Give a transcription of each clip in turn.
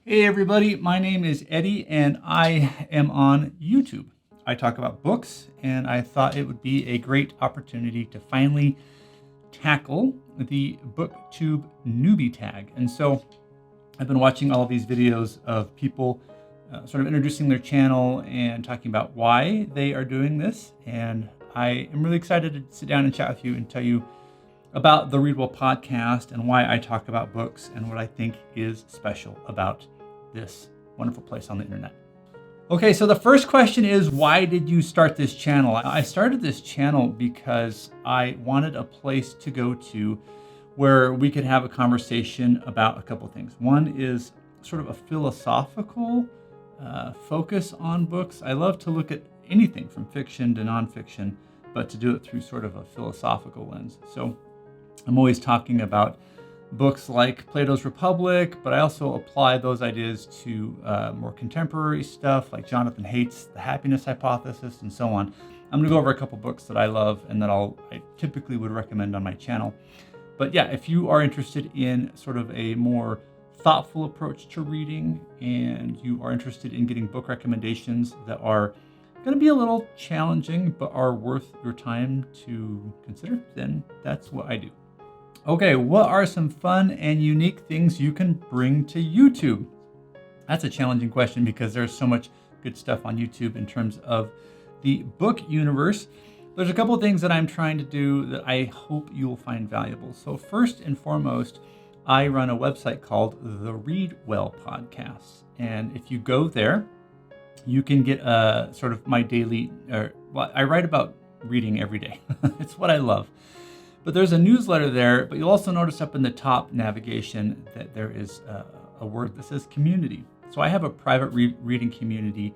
Hey everybody, my name is Eddie and I am on YouTube. I talk about books and I thought it would be a great opportunity to finally tackle the Booktube Newbie tag. And so I've been watching all of these videos of people sort of introducing their channel and talking about why they are doing this. And I am really excited to sit down and chat with you and tell you about the Read Well podcast and why I talk about books and what I think is special about this wonderful place on the internet. Okay, so the first question is, why did you start this channel? I started this channel because I wanted a place to go to where we could have a conversation about a couple things. One is sort of a philosophical focus on books. I love to look at anything from fiction to nonfiction, but to do it through sort of a philosophical lens. So I'm always talking about books like Plato's Republic, but I also apply those ideas to more contemporary stuff like Jonathan Haidt's The Happiness Hypothesis and so on. I'm gonna go over a couple books that I love and that I typically would recommend on my channel. But yeah, if you are interested in sort of a more thoughtful approach to reading and you are interested in getting book recommendations that are gonna be a little challenging but are worth your time to consider, then that's what I do. Okay, what are some fun and unique things you can bring to YouTube? That's a challenging question because there's so much good stuff on YouTube in terms of the book universe. There's a couple of things that I'm trying to do that I hope you'll find valuable. So first and foremost, I run a website called the Read Well Podcast. And if you go there, you can get sort of my daily, I write about reading every day. It's what I love. But there's a newsletter there, but you'll also notice up in the top navigation that there is a word that says community. So I have a private reading community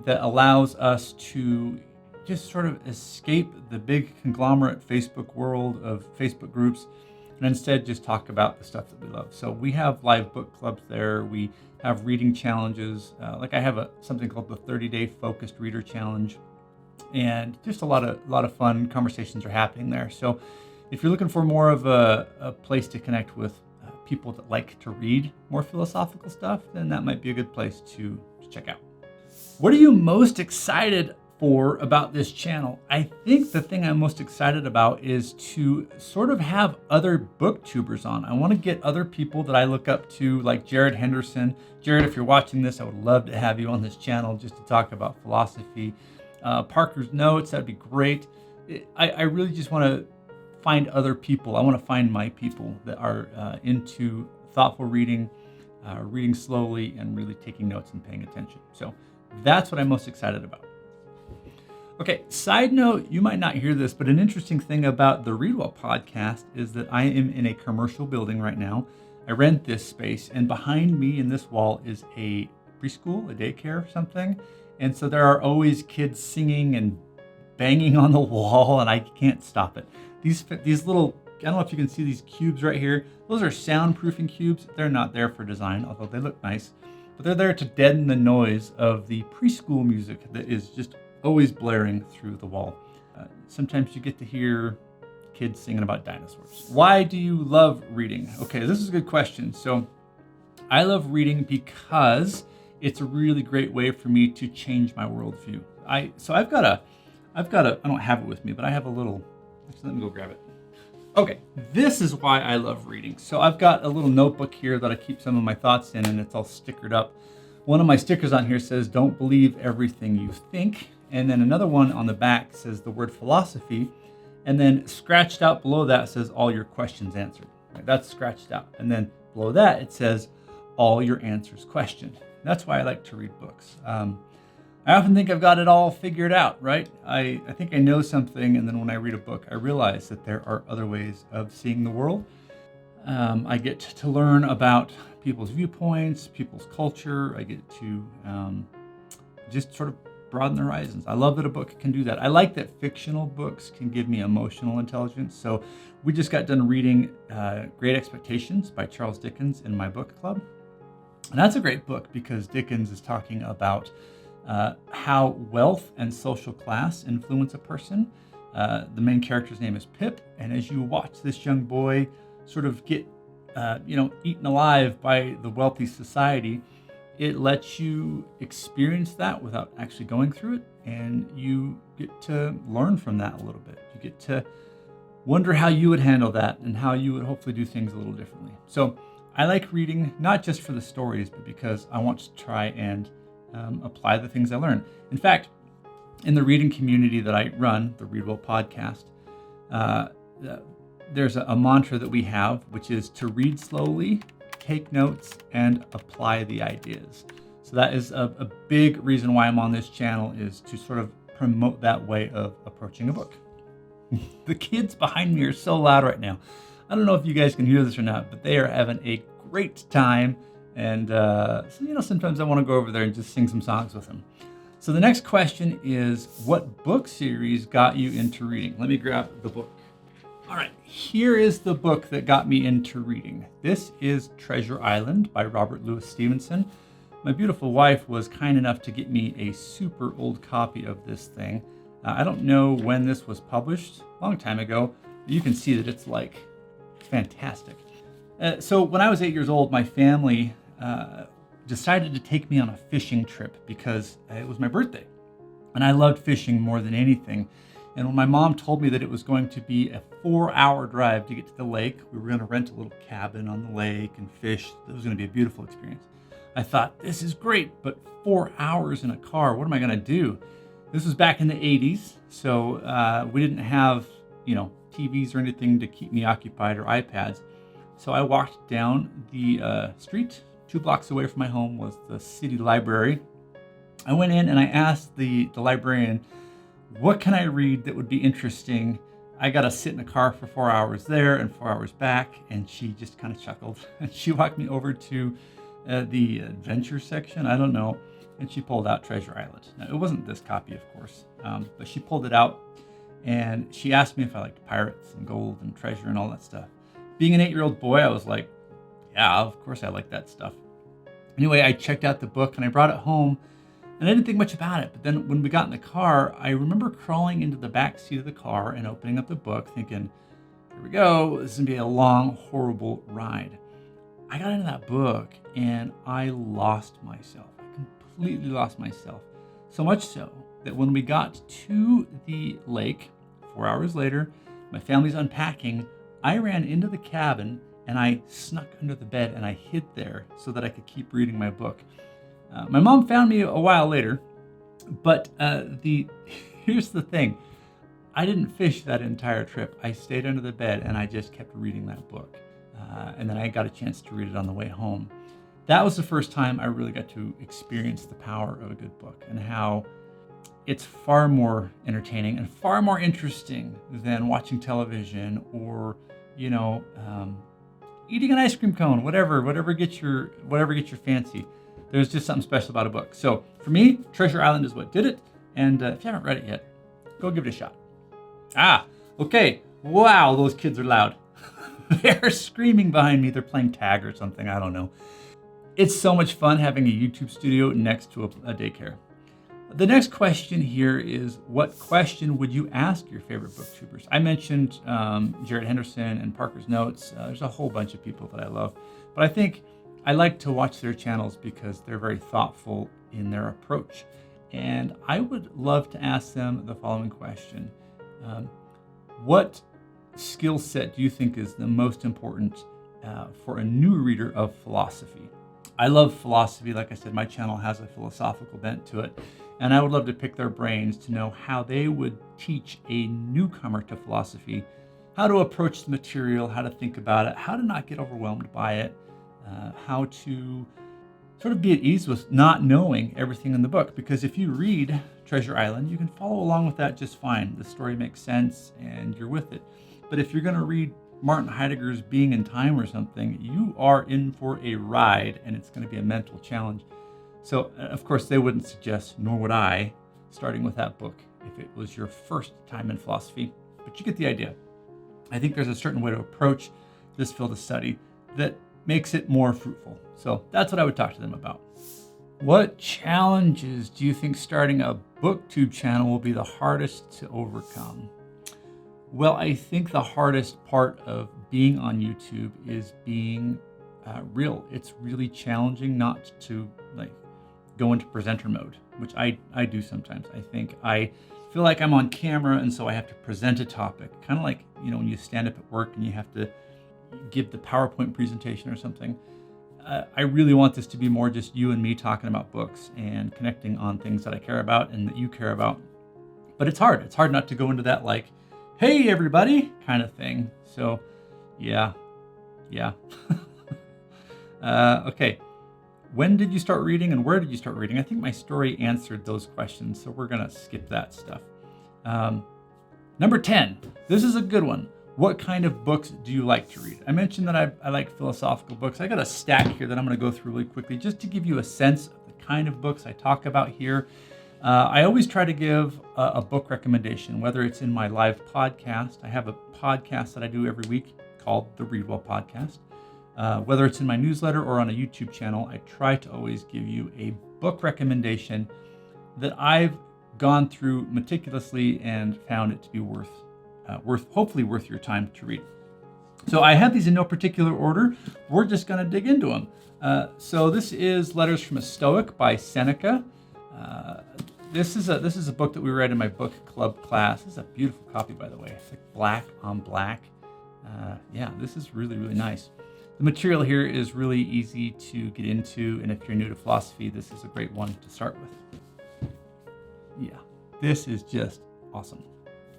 that allows us to just sort of escape the big conglomerate Facebook world of Facebook groups and instead just talk about the stuff that we love. So we have live book clubs there. We have reading challenges. Like I have something called the 30-Day Focused Reader Challenge. And just a lot of fun conversations are happening there. So if you're looking for more of a place to connect with people that like to read more philosophical stuff, then that might be a good place to check out. What are you most excited for about this channel? I think the thing I'm most excited about is to sort of have other booktubers on. I want to get other people that I look up to, like Jared Henderson. Jared, if you're watching this, I would love to have you on this channel just to talk about philosophy. Parker's Notes, that'd be great. I really just want to find other people. I want to find my people that are into thoughtful reading, reading slowly, and really taking notes and paying attention. So that's what I'm most excited about. Okay, side note, you might not hear this, but an interesting thing about the Read Well podcast is that I am in a commercial building right now. I rent this space, and behind me in this wall is a preschool, a daycare, something. And so there are always kids singing and banging on the wall, and I can't stop it. These little, I don't know if you can see these cubes right here. Those are soundproofing cubes. They're not there for design, although they look nice. But they're there to deaden the noise of the preschool music that is just always blaring through the wall. Sometimes you get to hear kids singing about dinosaurs. Why do you love reading? Okay, this is a good question. So I love reading because it's a really great way for me to change my worldview. I don't have it with me, but I have a little. Actually, let me go grab it. Okay, this is why I love reading. So I've got a little notebook here that I keep some of my thoughts in, and it's all stickered up. One of my stickers on here says, "Don't believe everything you think." And then another one on the back says the word philosophy. And then scratched out below that says, "All your questions answered." Right, that's scratched out. And then below that, it says, "All your answers questioned." That's why I like to read books. I often think I've got it all figured out, right? I think I know something, and then when I read a book, I realize that there are other ways of seeing the world. I get to learn about people's viewpoints, people's culture. I get to just sort of broaden the horizons. I love that a book can do that. I like that fictional books can give me emotional intelligence. So we just got done reading Great Expectations by Charles Dickens in my book club. And that's a great book because Dickens is talking about how wealth and social class influence a person. The main character's name is Pip, and as you watch this young boy sort of get, eaten alive by the wealthy society, it lets you experience that without actually going through it, and you get to learn from that a little bit. You get to wonder how you would handle that and how you would hopefully do things a little differently. So I like reading, not just for the stories, but because I want to try and apply the things I learn. In fact, in the reading community that I run, the Read Well podcast, there's a mantra that we have, which is to read slowly, take notes, and apply the ideas. So that is a big reason why I'm on this channel, is to sort of promote that way of approaching a book. The kids behind me are so loud right now. I don't know if you guys can hear this or not, but they are having a great time. And so, sometimes I want to go over there and just sing some songs with them. So the next question is, what book series got you into reading? Let me grab the book. All right, here is the book that got me into reading. This is Treasure Island by Robert Louis Stevenson. My beautiful wife was kind enough to get me a super old copy of this thing. I don't know when this was published, a long time ago. You can see that it's like fantastic. So when I was 8 years old, my family decided to take me on a fishing trip because it was my birthday. And I loved fishing more than anything. And when my mom told me that it was going to be a 4-hour drive to get to the lake, we were going to rent a little cabin on the lake and fish. It was going to be a beautiful experience. I thought, this is great, but 4 hours in a car, what am I going to do? This was back in the 80s, so we didn't have, TVs or anything to keep me occupied, or iPads. So I walked down the street. 2 blocks away from my home was the city library. I went in and I asked the librarian, what can I read that would be interesting? I got to sit in a car for 4 hours there and 4 hours back. And she just kind of chuckled. And she walked me over to the adventure section. I don't know. And she pulled out Treasure Island. Now, it wasn't this copy, of course, but she pulled it out. And she asked me if I liked pirates and gold and treasure and all that stuff. Being an 8-year-old boy, I was like, yeah, of course I like that stuff. Anyway, I checked out the book and I brought it home, and I didn't think much about it. But then when we got in the car, I remember crawling into the back seat of the car and opening up the book thinking, here we go, this is gonna be a long, horrible ride. I got into that book and I lost myself. I completely lost myself. So much so that when we got to the lake, 4 hours later, my family's unpacking, I ran into the cabin and I snuck under the bed and I hid there so that I could keep reading my book. My mom found me a while later, but here's the thing. I didn't fish that entire trip. I stayed under the bed and I just kept reading that book. And then I got a chance to read it on the way home. That was the first time I really got to experience the power of a good book and how it's far more entertaining and far more interesting than watching television or, eating an ice cream cone, whatever gets your fancy. There's just something special about a book. So for me, Treasure Island is what did it. And if you haven't read it yet, go give it a shot. Okay. Wow, those kids are loud. They're screaming behind me. They're playing tag or something. I don't know. It's so much fun having a YouTube studio next to a daycare. The next question here is, what question would you ask your favorite booktubers? I mentioned Jared Henderson and Parker's Notes. There's a whole bunch of people that I love. But I think I like to watch their channels because they're very thoughtful in their approach. And I would love to ask them the following question. What skill set do you think is the most important for a new reader of philosophy? I love philosophy. Like I said, my channel has a philosophical bent to it. And I would love to pick their brains to know how they would teach a newcomer to philosophy, how to approach the material, how to think about it, how to not get overwhelmed by it, how to sort of be at ease with not knowing everything in the book. Because if you read Treasure Island, you can follow along with that just fine. The story makes sense and you're with it. But if you're going to read Martin Heidegger's Being in Time or something, you are in for a ride and it's going to be a mental challenge. So, of course, they wouldn't suggest, nor would I, starting with that book if it was your first time in philosophy. But you get the idea. I think there's a certain way to approach this field of study that makes it more fruitful. So that's what I would talk to them about. What challenges do you think starting a booktube channel will be the hardest to overcome? Well, I think the hardest part of being on YouTube is being real. It's really challenging not to like go into presenter mode, which I do sometimes. I think I feel like I'm on camera, and so I have to present a topic, kind of like, when you stand up at work and you have to give the PowerPoint presentation or something. I really want this to be more just you and me talking about books and connecting on things that I care about and that you care about. But it's hard. It's hard not to go into that like, hey, everybody kind of thing. So yeah. Okay. When did you start reading and where did you start reading? I think my story answered those questions, so we're going to skip that stuff. Number 10. This is a good one. What kind of books do you like to read? I mentioned that I like philosophical books. I got a stack here that I'm going to go through really quickly just to give you a sense of the kind of books I talk about here. I always try to give a book recommendation, whether it's in my live podcast. I have a podcast that I do every week called the Read Well Podcast. Whether it's in my newsletter or on a YouTube channel, I try to always give you a book recommendation that I've gone through meticulously and found it to be hopefully worth your time to read. So I have these in no particular order. We're just going to dig into them. So this is Letters from a Stoic by Seneca. This is a book that we read in my book club class. This is a beautiful copy, by the way. It's like black on black. This is really, really nice. The material here is really easy to get into, and if you're new to philosophy, this is a great one to start with. Yeah, this is just awesome.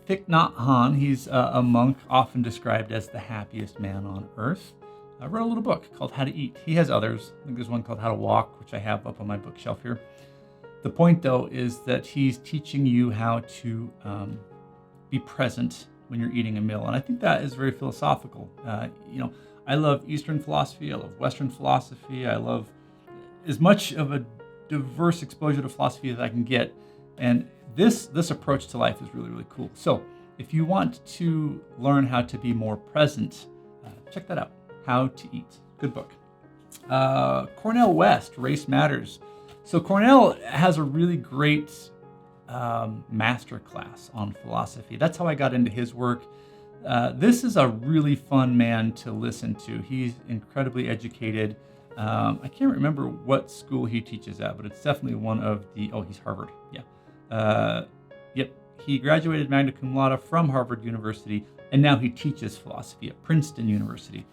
Thich Nhat Hanh, he's a monk often described as the happiest man on earth. I wrote a little book called How to Eat. He has others. I think there's one called How to Walk, which I have up on my bookshelf here. The point, though, is that he's teaching you how to be present when you're eating a meal. And I think that is very philosophical. I love Eastern philosophy. I love Western philosophy. I love as much of a diverse exposure to philosophy as I can get. And this approach to life is really, really cool. So if you want to learn how to be more present, check that out. How to Eat. Good book. Cornel West, Race Matters. So Cornel has a really great master class on philosophy. That's how I got into his work. This is a really fun man to listen to. He's incredibly educated. I can't remember what school he teaches at, but it's definitely one of he's Harvard. Yeah. He graduated magna cum laude from Harvard University, and now he teaches philosophy at Princeton University.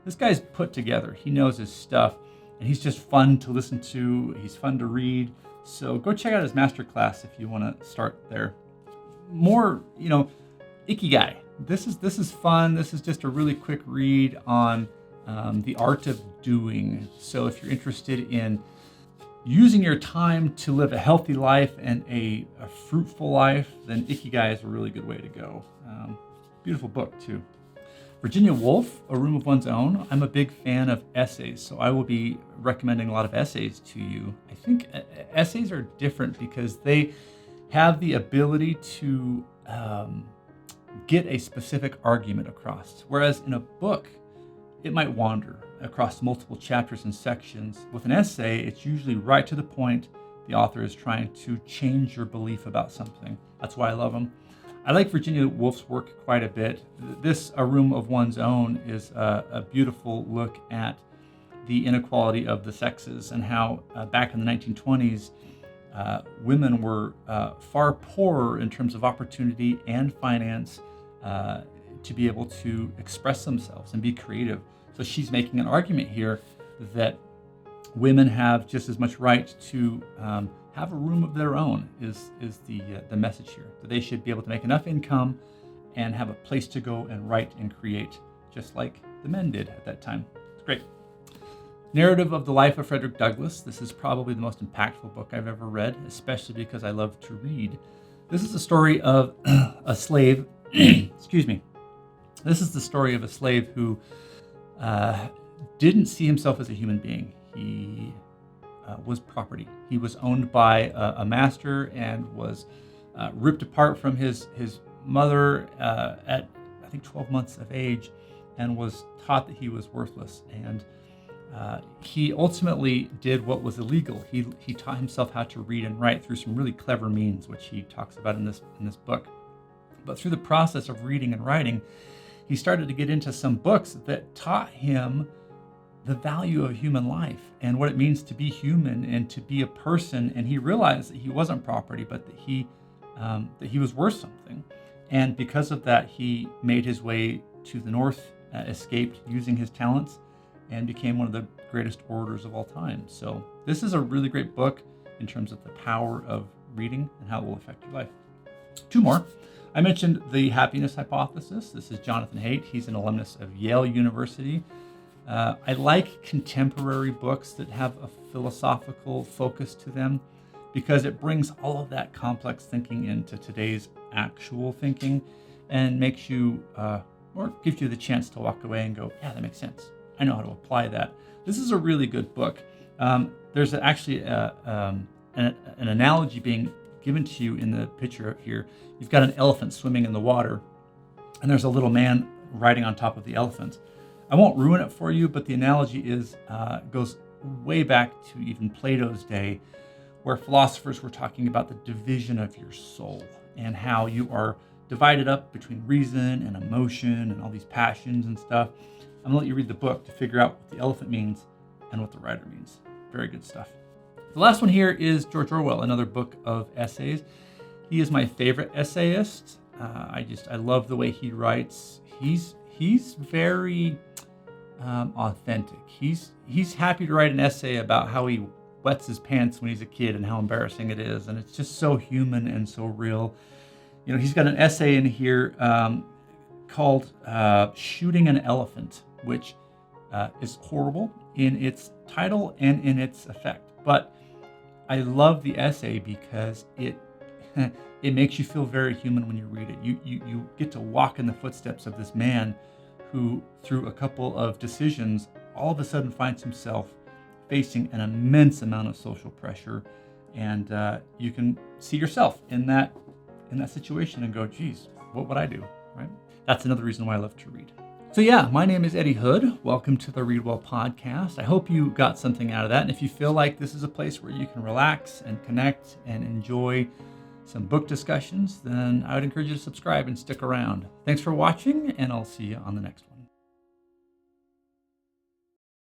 This guy's put together. He knows his stuff, and he's just fun to listen to. He's fun to read. So go check out his masterclass if you want to start there. More, Ikigai. This is fun. This is just a really quick read on the art of doing. So if you're interested in using your time to live a healthy life and a fruitful life, then Ikigai is a really good way to go. Beautiful book too. Virginia Woolf, A Room of One's Own. I'm a big fan of essays, so I will be recommending a lot of essays to you. I think essays are different because they have the ability to get a specific argument across, whereas in a book, it might wander across multiple chapters and sections. With an essay, it's usually right to the point. The author is trying to change your belief about something. That's why I love them. I like Virginia Woolf's work quite a bit. This, A Room of One's Own, is a beautiful look at the inequality of the sexes and how back in the 1920s, women were far poorer in terms of opportunity and finance to be able to express themselves and be creative. So she's making an argument here that women have just as much right to have a room of their own is the message here. That they should be able to make enough income and have a place to go and write and create, just like the men did at that time. It's great. Narrative of the Life of Frederick Douglass. This is probably the most impactful book I've ever read, especially because I love to read. This is the story of a slave. Excuse me. This is the story of a slave who didn't see himself as a human being. He was property. He was owned by a master and was ripped apart from his mother at, I think, 12 months of age, and was taught that he was worthless. And he ultimately did what was illegal. He taught himself how to read and write through some really clever means, which he talks about in this book. But through the process of reading and writing, he started to get into some books that taught him the value of human life and what it means to be human and to be a person. And he realized that he wasn't property, but that he was worth something. And because of that, he made his way to the north, escaped using his talents, and became one of the greatest orators of all time. So this is a really great book in terms of the power of reading and how it will affect your life. Two more. I mentioned The Happiness Hypothesis. This is Jonathan Haidt. He's an alumnus of Yale University. I like contemporary books that have a philosophical focus to them because it brings all of that complex thinking into today's actual thinking and makes you, or gives you the chance to walk away and go, yeah, that makes sense. I know how to apply that. This is a really good book. There's actually an analogy being given to you in the picture here. You've got an elephant swimming in the water, and there's a little man riding on top of the elephant. I won't ruin it for you, but the analogy goes way back to even Plato's day, where philosophers were talking about the division of your soul and how you are divided up between reason and emotion and all these passions and stuff. I'm gonna let you read the book to figure out what the elephant means and what the rider means. Very good stuff. The last one here is George Orwell, another book of essays. He is my favorite essayist. I love the way he writes. He's very authentic. He's happy to write an essay about how he wets his pants when he's a kid and how embarrassing it is, and it's just so human and so real. You know, he's got an essay in here called "Shooting an Elephant," which is horrible in its title and in its effect. But I love the essay because it makes you feel very human when you read it. You get to walk in the footsteps of this man who, through a couple of decisions, all of a sudden finds himself facing an immense amount of social pressure, and you can see yourself in that situation and go, geez, what would I do, right? That's another reason why I love to read. So yeah, my name is Eddy Hood. Welcome to the Read Well podcast. I hope you got something out of that. And if you feel like this is a place where you can relax and connect and enjoy some book discussions, then I would encourage you to subscribe and stick around. Thanks for watching, and I'll see you on the next one.